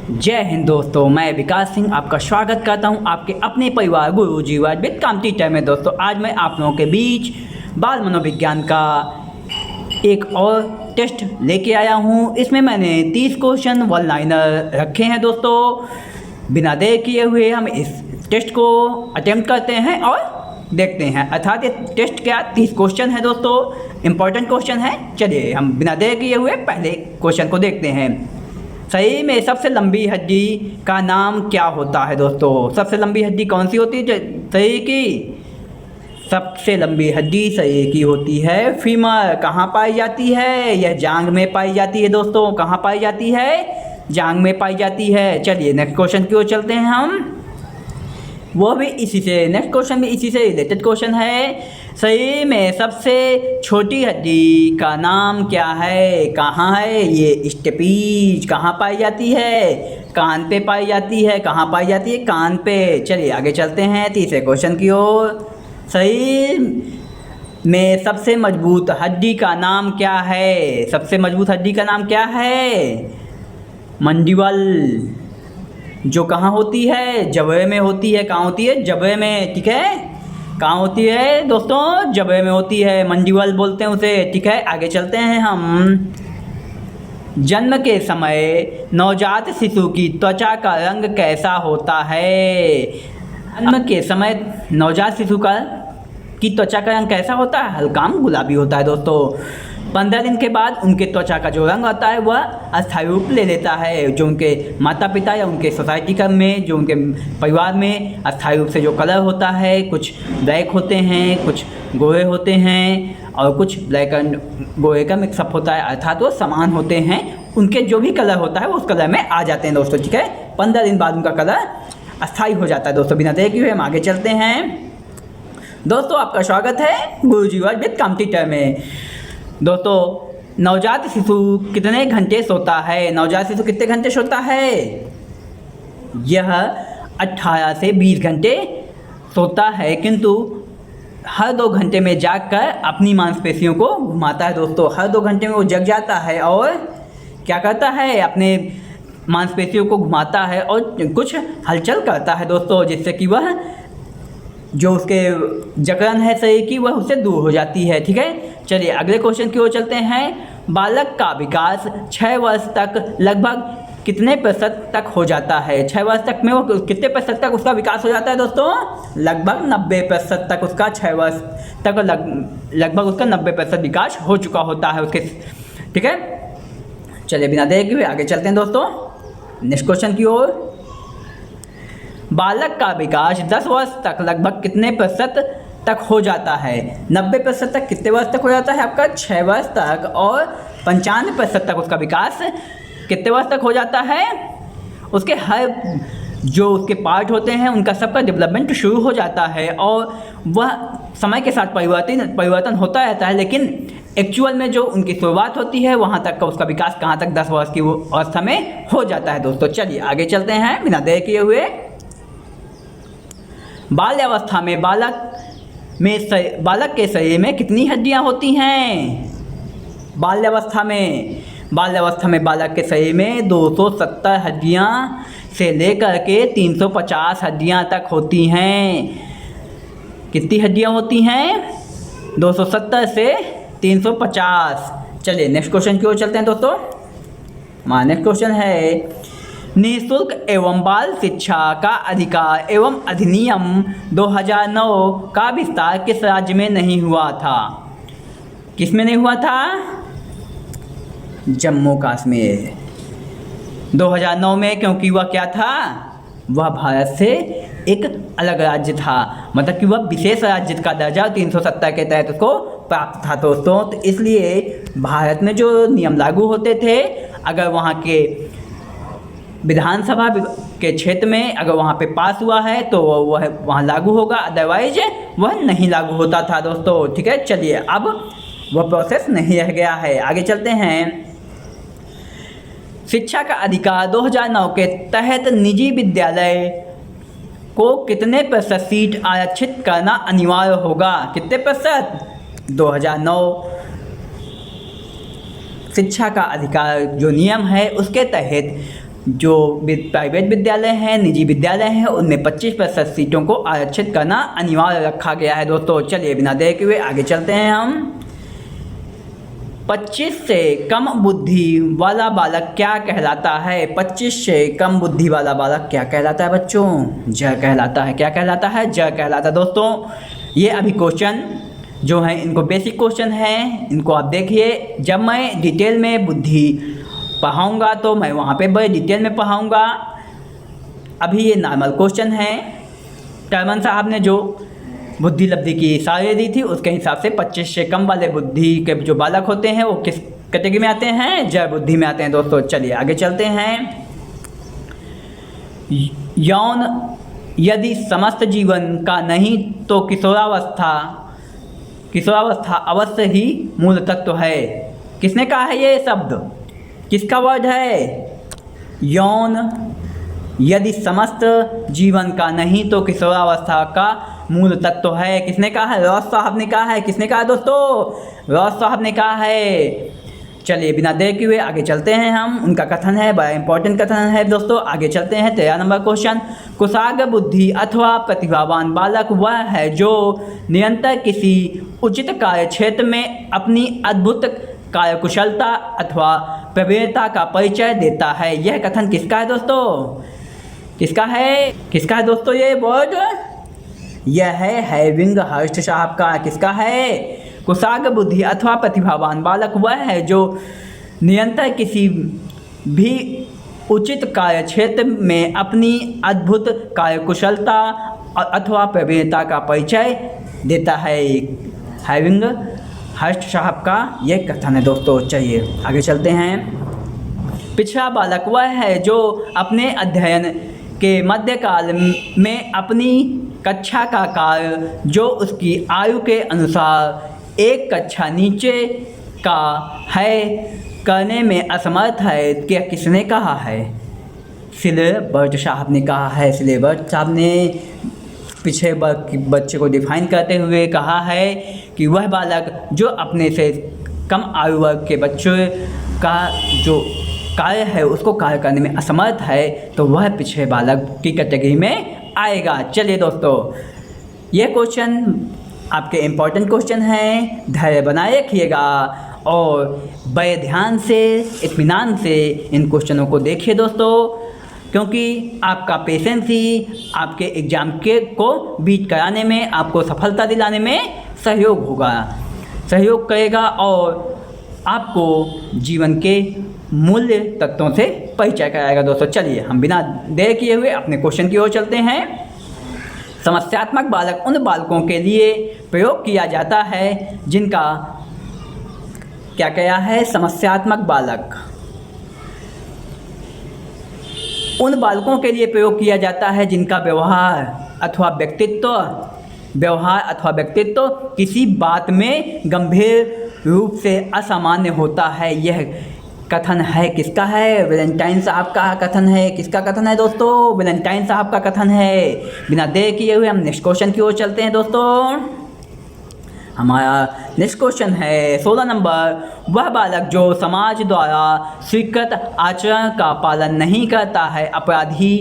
जय हिंद दोस्तों, मैं विकास सिंह आपका स्वागत करता हूं आपके अपने परिवार गुरुजी विद कॉम्पिटिटर में। दोस्तों आज मैं आप लोगों के बीच बाल मनोविज्ञान का एक और टेस्ट लेके आया हूं। इसमें मैंने 30 क्वेश्चन वन लाइनर रखे हैं। दोस्तों बिना देर किए हुए हम इस टेस्ट को अटेम्प्ट करते हैं और देखते हैं। अर्थात ये टेस्ट क्या 30 क्वेश्चन है दोस्तों, इम्पॉर्टेंट क्वेश्चन है। चलिए हम बिना देर किए हुए पहले क्वेश्चन को देखते हैं। सही में सबसे लंबी हड्डी का नाम क्या होता है? दोस्तों सबसे लंबी हड्डी कौन सी होती है? सही की सबसे लंबी हड्डी सही की होती है फीमर। कहाँ पाई जाती है? यह जांघ में पाई जाती है। दोस्तों कहाँ पाई जाती है? जांघ में पाई जाती है। चलिए नेक्स्ट क्वेश्चन की ओर चलते हैं हम, वो भी इसी से, नेक्स्ट क्वेश्चन भी इसी से रिलेटेड क्वेश्चन है। सही में सबसे छोटी हड्डी का नाम क्या है? कहाँ है ये? स्टेपीज। कहाँ पाई जाती है? कान पे पाई जाती है। कहाँ पाई जाती है? कान पे। चलिए आगे चलते हैं तीसरे क्वेश्चन की ओर। सही में सबसे मजबूत हड्डी का नाम क्या है? सबसे मजबूत हड्डी का नाम क्या है? मंडिबल। जो कहाँ होती है? जबड़े में होती है। कहाँ होती है? जबड़े में। ठीक है, कहाँ होती है दोस्तों? जबड़े में होती है। मंडिबल बोलते हैं उसे। ठीक है आगे चलते हैं हम। जन्म के समय नवजात शिशु की त्वचा का रंग कैसा होता है? जन्म के समय नवजात शिशु की त्वचा का रंग कैसा होता है? हल्का गुलाबी होता है। दोस्तों 15 दिन के बाद उनके त्वचा का जो रंग होता है वह अस्थायी रूप ले लेता है। जो उनके माता पिता या उनके सोसाइटी का में, जो उनके परिवार में अस्थायी रूप से जो कलर होता है, कुछ ब्लैक होते हैं, कुछ गोरे होते हैं और कुछ ब्लैक एंड गोरे का मिक्सअप होता है। अर्थात वो समान होते हैं। उनके जो भी कलर होता है वो उस कलर में आ जाते हैं दोस्तों। ठीक है, 15 दिन बाद उनका कलर अस्थायी हो जाता है। दोस्तों बिना देर किए हुए हम आगे चलते हैं। दोस्तों आपका स्वागत है गुरुजी विद कॉम्पिटिटर में। दोस्तों नवजात शिशु कितने घंटे सोता है? नवजात शिशु कितने घंटे सोता है? यह 18 से 20 घंटे सोता है, किंतु हर 2 घंटे में जागकर अपनी मांसपेशियों को घुमाता है। दोस्तों हर 2 घंटे में वो जग जाता है और क्या करता है? अपने मांसपेशियों को घुमाता है और कुछ हलचल करता है दोस्तों, जिससे कि वह जो उसके जकड़न है सही की वह उससे दूर हो जाती है। ठीक है, चलिए अगले क्वेश्चन की ओर चलते हैं। बालक का विकास 6 वर्ष तक लगभग कितने प्रतिशत तक हो जाता है? 6 वर्ष तक में वो कितने प्रतिशत तक उसका विकास हो जाता है? दोस्तों लगभग 90% तक उसका 6 वर्ष तक लगभग उसका 90% विकास हो चुका होता है उसके। ठीक है, चलिए बिना देर किए आगे चलते हैं दोस्तों नेक्स्ट क्वेश्चन की ओर। बालक का विकास 10 वर्ष तक लगभग कितने प्रतिशत तक हो जाता है? 90% तक कितने वर्ष तक हो जाता है आपका? 6 वर्ष तक। और 95% तक उसका विकास कितने वर्ष तक हो जाता है? उसके हर जो उसके पार्ट होते हैं उनका सबका डेवलपमेंट शुरू हो जाता है और वह समय के साथ परिवर्तन होता रहता है, लेकिन एक्चुअल में जो उनकी शुरुआत होती है वहाँ तक का उसका विकास कहाँ तक 10 वर्ष की अवस्था में हो जाता है। दोस्तों चलिए आगे चलते हैं बिना देर किए हुए। बाल्यावस्था में बालक के शरीर में कितनी हड्डियां होती हैं? बाल्यावस्था में बालक के शरीर में 270 हड्डियां से लेकर के 350 हड्डियां तक होती हैं। कितनी हड्डियां होती हैं? 270 से 350। चलिए नेक्स्ट क्वेश्चन की ओर चलते हैं दोस्तों। हमारा नेक्स्ट क्वेश्चन है निःशुल्क एवं बाल शिक्षा का अधिकार एवं अधिनियम 2009 का विस्तार किस राज्य में नहीं हुआ था? किस में नहीं हुआ था? जम्मू कश्मीर। 2009 में, क्योंकि वह क्या था? वह भारत से एक अलग राज्य था, मतलब कि वह विशेष राज्य का दर्जा 370 के तहत उसको प्राप्त था दोस्तों। तो इसलिए भारत में जो नियम लागू होते थे, अगर वहाँ के विधानसभा के क्षेत्र में अगर वहाँ पे पास हुआ है तो वह वहाँ लागू होगा, अदरवाइज वह नहीं लागू होता था दोस्तों। ठीक है, चलिए अब वह प्रोसेस नहीं रह गया है। आगे चलते हैं। शिक्षा का अधिकार 2009 के तहत निजी विद्यालय को कितने प्रतिशत सीट आरक्षित करना अनिवार्य होगा? कितने प्रतिशत? 2009 शिक्षा का अधिकार जो नियम है उसके तहत जो प्राइवेट विद्यालय हैं, निजी विद्यालय हैं, उनमें 25% सीटों को आरक्षित करना अनिवार्य रखा गया है दोस्तों। चलिए बिना देर के हुए आगे चलते हैं हम। 25 से कम बुद्धि वाला बालक क्या कहलाता है? 25 से कम बुद्धि वाला बालक क्या कहलाता है बच्चों? ज कहलाता है। क्या कहलाता है? ज कहलाता है दोस्तों। ये अभी क्वेश्चन जो है इनको बेसिक क्वेश्चन है, इनको आप देखिए। जब मैं डिटेल में बुद्धि पढ़ाऊँगा तो मैं वहाँ पे बड़े डिटेल में पढ़ाऊँगा। अभी ये नॉर्मल क्वेश्चन है। टर्मन साहब ने जो बुद्धि लब्धि की सारे दी थी उसके हिसाब से 25 से कम वाले बुद्धि के जो बालक होते हैं वो किस कैटेगरी में आते हैं? जय बुद्धि में आते हैं दोस्तों। चलिए आगे चलते हैं। यौन यदि समस्त जीवन का नहीं तो किशोरावस्था अवश्य ही मूल तत्व है। किसने कहा है ये शब्द? किसका वर्ड है? यौन यदि समस्त जीवन का नहीं तो किशोरावस्था का मूल तत्व है। किसने कहा है? रॉस साहब ने कहा है। किसने कहा दोस्तों? रॉस साहब ने कहा है। चलिए बिना देर के हुए आगे चलते हैं हम। उनका कथन है, बड़ा इंपॉर्टेंट कथन है दोस्तों। आगे चलते हैं। 13 नंबर क्वेश्चन। कुशाग्र बुद्धि अथवा प्रतिभावान बालक वह है जो निरंतर किसी उचित कार्य क्षेत्र में अपनी अद्भुत कार्यकुशलता अथवा प्रवीणता का परिचय देता है। यह कथन किसका है दोस्तों? किसका है? किसका है दोस्तों ये वर्ड? यह है हैविंग हर्स्ट साहब का। किसका है? कुशाग्र बुद्धि अथवा प्रतिभावान बालक वह है जो निरंतर किसी भी उचित कार्य क्षेत्र में अपनी अद्भुत कार्यकुशलता अथवा प्रवीणता का परिचय देता है। हैविंग हर्स्ट साहब का यह कथन है दोस्तों। चलिए आगे चलते हैं। पिछड़ा बालक वह है जो अपने अध्ययन के मध्यकाल में अपनी कक्षा का कार्य जो उसकी आयु के अनुसार एक कक्षा नीचे का है करने में असमर्थ है। क्या किसने कहा है? सिलेबर्ट साहब ने कहा है। सिलेबर्ट साहब ने पिछड़े वर्ग के बच्चे को डिफाइन करते हुए कहा है कि वह बालक जो अपने से कम आयु वर्ग के बच्चों का जो कार्य है उसको कार्य करने में असमर्थ है तो वह पिछड़े बालक की कैटेगरी में आएगा। चलिए दोस्तों, यह क्वेश्चन आपके इम्पोर्टेंट क्वेश्चन हैं। धैर्य बनाए रखिएगा और बड़े ध्यान से, इत्मीनान से इन क्वेश्चनों को देखिए दोस्तों, क्योंकि आपका पेशेंस ही आपके एग्ज़ाम के को बीट कराने में, आपको सफलता दिलाने में सहयोग करेगा और आपको जीवन के मूल्य तत्वों से परिचय कराएगा दोस्तों। चलिए हम बिना देर किए हुए अपने क्वेश्चन की ओर चलते हैं। समस्यात्मक बालक उन बालकों के लिए प्रयोग किया जाता है जिनका क्या क्या है? समस्यात्मक बालक उन बालकों के लिए प्रयोग किया जाता है जिनका व्यवहार अथवा व्यक्तित्व किसी बात में गंभीर रूप से असामान्य होता है। यह कथन है किसका है? वैलेंटाइन साहब का कथन है। किसका कथन है दोस्तों? वैलेंटाइन साहब का कथन है। बिना देर किए हुए हम नेक्स्ट क्वेश्चन की ओर चलते हैं दोस्तों। हमारा नेक्स्ट क्वेश्चन है 16 नंबर। वह बालक जो समाज द्वारा स्वीकृत आचरण का पालन नहीं करता है अपराधी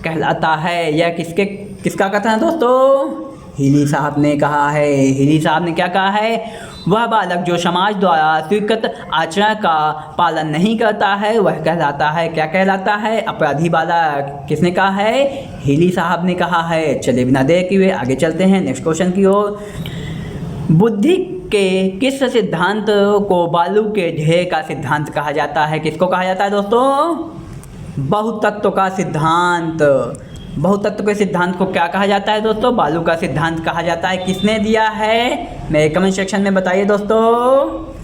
कहलाता है। यह किसका कथन है दोस्तों? हीली साहब ने कहा है। हीली साहब ने क्या कहा है? वह बालक जो समाज द्वारा स्वीकृत आचरण का पालन नहीं करता है वह कहलाता है, क्या कहलाता है? अपराधी बालक। किसने कहा है? हीली साहब ने कहा है। चलिए बिना देर किए आगे चलते हैं नेक्स्ट क्वेश्चन की ओर। बुद्धि के किस सिद्धांत को बालू के ढेर का सिद्धांत कहा जाता है? किसको कहा जाता है दोस्तों? बहुतत्व का सिद्धांत। बहुतत्व के सिद्धांत को क्या कहा जाता है दोस्तों? बालू का सिद्धांत कहा जाता है। किसने दिया है? मेरे कमेंट सेक्शन में बताइए दोस्तों।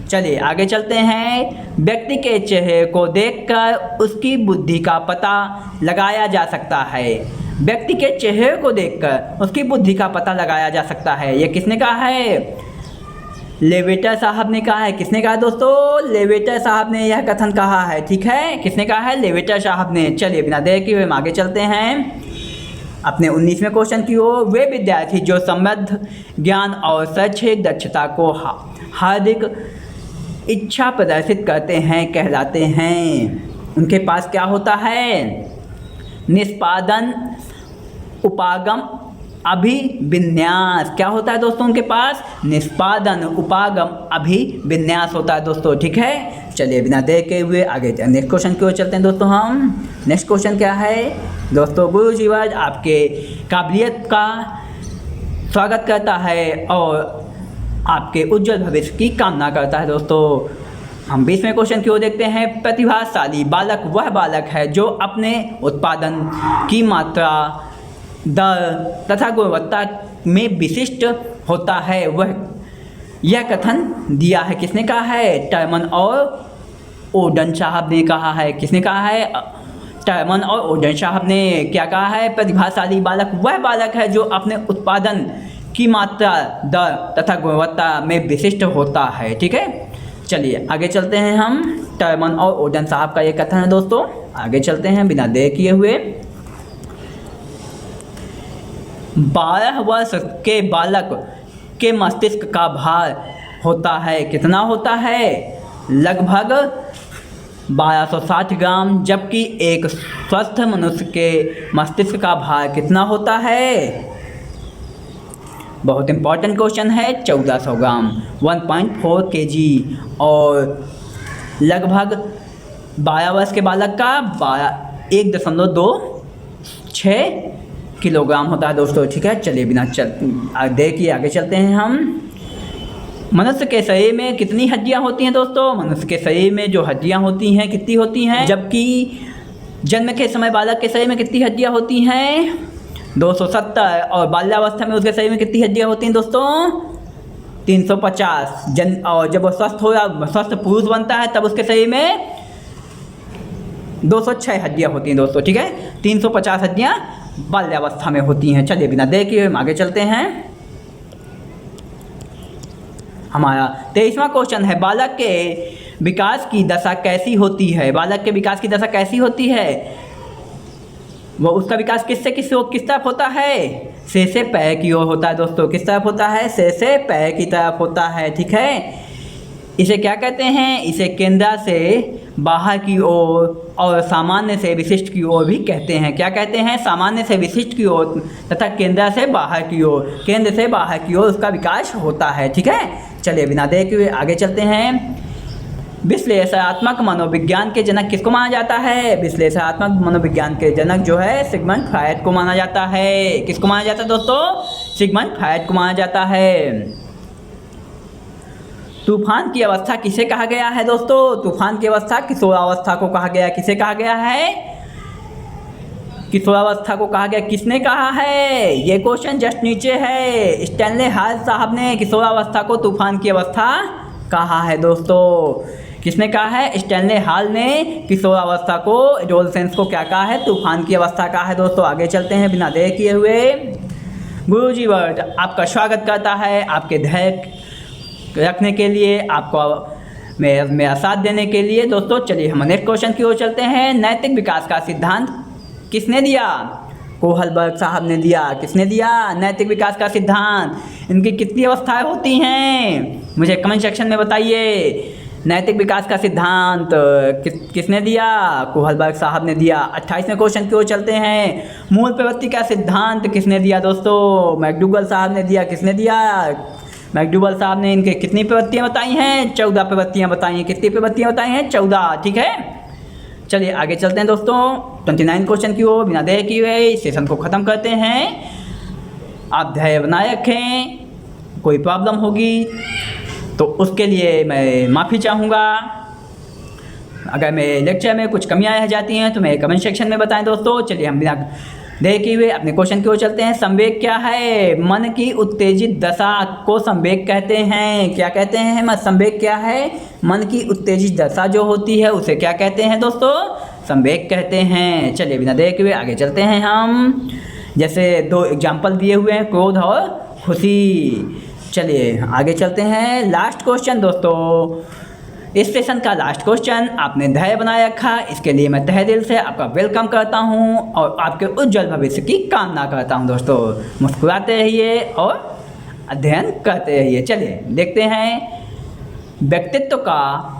चलिए आगे चलते हैं। व्यक्ति के चेहरे को देखकर उसकी बुद्धि का पता लगाया जा सकता है। व्यक्ति के चेहरे को देखकर उसकी बुद्धि का पता लगाया जा सकता है। ये किसने कहा है? लेवेटर साहब ने कहा है। किसने कहा दोस्तों? लेवेटर साहब ने यह कथन कहा है। ठीक है, किसने कहा है? लेवेटर साहब ने। चलिए बिना देर किए हम आगे चलते हैं अपने 19वें क्वेश्चन की ओर। वे विद्यार्थी जो समृद्ध ज्ञान और शैक्षिक दक्षता को हार्दिक इच्छा प्रदर्शित करते हैं कहलाते हैं। उनके पास क्या होता है? निष्पादन, उपागम, अभिविन्यास। क्या होता है दोस्तों उनके पास? निष्पादन, उपागम, अभिविन्यास होता है दोस्तों। ठीक है, चलिए बिना देर के हुए आगे नेक्स्ट क्वेश्चन की ओर चलते हैं दोस्तों हम। नेक्स्ट क्वेश्चन क्या है दोस्तों? गुरुजी आज आपके काबिलियत का स्वागत करता है और आपके उज्जवल भविष्य की कामना करता है दोस्तों। हम 20वें क्वेश्चन की ओर देखते हैं। प्रतिभाशाली बालक वह बालक है जो अपने उत्पादन की मात्रा, दर तथा गुणवत्ता में विशिष्ट होता है। वह यह कथन दिया है, किसने कहा है? टर्मन और ओडन साहब ने कहा है। किसने कहा है? टर्मन और ओडन साहब ने क्या कहा है? प्रतिभाशाली बालक वह बालक है जो अपने उत्पादन की मात्रा, दर तथा गुणवत्ता में विशिष्ट होता है। ठीक है, चलिए आगे चलते हैं हम। टर्मन और ओडन साहब का ये कथन है दोस्तों। आगे चलते हैं बिना देर किए हुए। 12 वर्ष के बालक के मस्तिष्क का भार होता है, कितना होता है? लगभग 1260 ग्राम, जबकि एक स्वस्थ मनुष्य के मस्तिष्क का भार कितना होता है? बहुत इंपॉर्टेंट क्वेश्चन है। 1400 ग्राम, 1.4 kg। और लगभग 12 वर्ष के बालक का 1.26 किलोग्राम होता है दोस्तों। ठीक है, चलिए बिना देखिए आगे चलते हैं हम। मनुष्य के शरीर में कितनी हड्डियां होती हैं दोस्तों? मनुष्य के शरीर में जो हड्डियां होती हैं कितनी होती हैं? जबकि जन्म के समय बालक के शरीर में कितनी हड्डियां होती हैं? 270। और बाल्यावस्था में उसके शरीर में कितनी हड्डियां होती हैं दोस्तों? 350। और जब वो स्वस्थ पुरुष बनता है तब उसके शरीर में 206 हड्डियां होती हैं दोस्तों। ठीक है, 350 हड्डियां बाल्यावस्था में होती हैं। चलिए बिना देखिए हम आगे चलते हैं। हमारा 23वां क्वेश्चन है। बालक के विकास की दशा कैसी होती है? बालक के विकास की दशा कैसी होती है? वो उसका विकास किस तरफ होता है? सिर से पैर की ओर होता है दोस्तों। किस तरफ होता है? सिर से पैर की तरफ होता है। ठीक है, इसे क्या कहते हैं? इसे केंद्र से बाहर की ओर और सामान्य से विशिष्ट की ओर भी कहते हैं। क्या कहते हैं? सामान्य से विशिष्ट की ओर तथा केंद्र से बाहर की ओर। केंद्र से बाहर की ओर उसका विकास होता है। ठीक है, चलिए बिना देखे हुए आगे चलते हैं। विश्लेषणात्मक मनोविज्ञान के जनक किसको माना जाता है? विश्लेषणात्मक मनोविज्ञान के जनक जो है सिगमंड फ्रायड को माना जाता है। किसको माना जाता है दोस्तों? सिगमंड फ्रायड को माना जाता है। तूफान की अवस्था किसे कहा गया है दोस्तों? तूफान की अवस्था किशोरावस्था को कहा गया है। किसे कहा गया है? किशोरावस्था को कहा गया। किसने कहा है? ये क्वेश्चन जस्ट नीचे है। स्टैनले हॉल साहब ने किशोरावस्था को तूफान की अवस्था कहा है दोस्तों। किसने कहा है? स्टैनले हॉल ने किशोरावस्था को, एडोलसेंस को क्या कहा है? तूफान की अवस्था कहा है दोस्तों। आगे चलते हैं बिना देर किए हुए। गुरुजी वर्ड आपका स्वागत करता है, आपके धैर्य रखने के लिए, आपको मेरा साथ देने के लिए दोस्तों। चलिए हम नेक्स्ट क्वेश्चन की ओर चलते हैं। नैतिक विकास का सिद्धांत किसने दिया? कोहलबर्ग साहब ने दिया। किसने दिया? नैतिक विकास का सिद्धांत। इनकी कितनी अवस्थाएं होती हैं? मुझे कमेंट सेक्शन में बताइए। नैतिक विकास का सिद्धांत किसने दिया? कोहलबर्ग साहब ने दिया। 28वें क्वेश्चन की ओर चलते हैं। मूल प्रवृत्ति का सिद्धांत किसने दिया दोस्तों? मैकडूगल साहब ने दिया। किसने दिया? मैकडूगल साहब ने इनके कितनी प्रवृत्तियाँ बताई हैं? 14 प्रवृत्तियाँ बताई हैं। कितनी प्रवृत्तियाँ बताई हैं? 14। ठीक है, चलिए आगे चलते हैं दोस्तों 29 क्वेश्चन की ओर। बिना देर किए हुए इस सेशन को ख़त्म करते हैं। आप धैर्य बनाए रखें। कोई प्रॉब्लम होगी तो उसके लिए मैं माफ़ी चाहूँगा। अगर मेरे लेक्चर में कुछ कमियाँ रह जाती हैं तो मेरे कमेंट सेक्शन में बताएं दोस्तों। चलिए हम बिना देर किए हुए अपने क्वेश्चन की ओर चलते हैं। संवेग क्या है? मन की उत्तेजित दशा को संवेग कहते हैं। क्या कहते हैं? संवेग क्या है? मन की उत्तेजित दशा जो होती है उसे क्या कहते हैं दोस्तों? संवेग कहते हैं। चलिए बिना देर किए हुए आगे चलते हैं हम। जैसे 2 एग्जाम्पल दिए हुए हैं, क्रोध और खुशी। चलिए आगे चलते हैं। लास्ट क्वेश्चन दोस्तों, इस सेशन का लास्ट क्वेश्चन। आपने धैर्य बनाए रखा, इसके लिए मैं तहे दिल से आपका वेलकम करता हूं और आपके उज्जवल भविष्य की कामना करता हूं दोस्तों। मुस्कुराते रहिए और अध्ययन करते रहिए। चलिए देखते हैं व्यक्तित्व का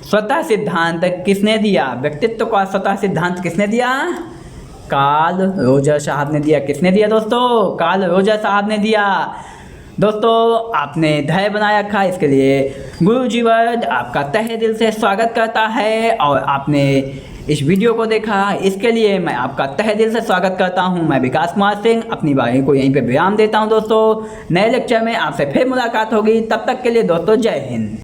स्वतः सिद्धांत किसने दिया? व्यक्तित्व का स्वतः सिद्धांत किसने दिया? कार्ल रोजर साहब ने दिया। किसने दिया दोस्तों? कार्ल रोजर साहब ने दिया। दोस्तों आपने धैर्य बनाए रखा, इसके लिए गुरुजी वर्ड आपका तहे दिल से स्वागत करता है। और आपने इस वीडियो को देखा, इसके लिए मैं आपका तहे दिल से स्वागत करता हूं। मैं विकास कुमार सिंह अपनी वाणी को यहीं पे विराम देता हूं। दोस्तों नए लेक्चर में आपसे फिर मुलाकात होगी, तब तक के लिए दोस्तों जय हिंद।